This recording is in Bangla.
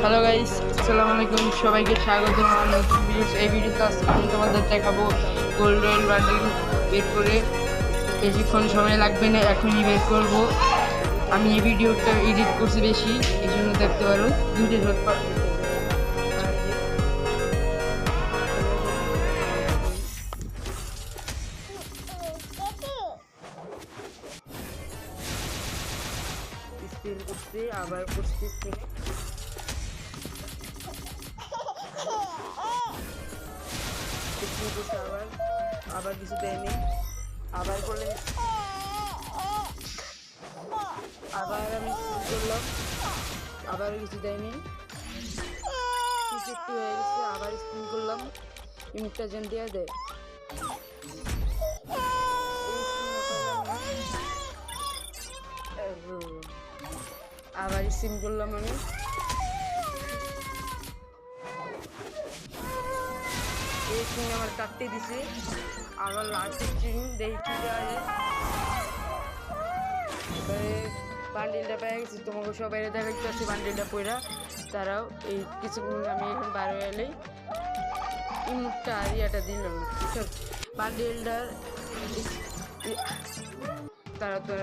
হ্যালো গাইস, আসসালামু আলাইকুম। সবাইকে স্বাগত আমার নতুন ভিডিও। এই ভিডিওতে আজকে আমি তোমাদের দেখাবো গোল্ড রয়্যাল বান্ডেল বের করে। বেশিক্ষণ সময় লাগবে না, এখনই বের করব। আমি এই ভিডিওটা এডিট করছি বেশি, এই জন্য দেখতে পারো দুটো শট। স্পিন করছি, আবার করছি স্পিন, করছে আবার আবার কিছু দেয়নি, আবার করলে আবার আমি স্পিন করলাম, আবার কিছু দেয়নি, কিছু একটু হয়ে গেছে, আবার স্পিন করলাম, ইমুকটা যেন দিয়ে দেয়। আবার স্পিন করলাম আমি, এই স্পিন আমার কাটতে দিছে, আবার লাস্ট স্পিন দেখি কি দেওয়া যায়। এবারে বান্ডিলটা পেয়ে গেছি, তোমাকে সবাই দেখাইতে পাচ্ছি বান্ডিলটা পইরা। তারাও এই কিছুক্ষণ আমি এখন বার হয়ে এলেই ইমুটটা আর ইয়াটা দিলাম বান্ডিলটার তারা তো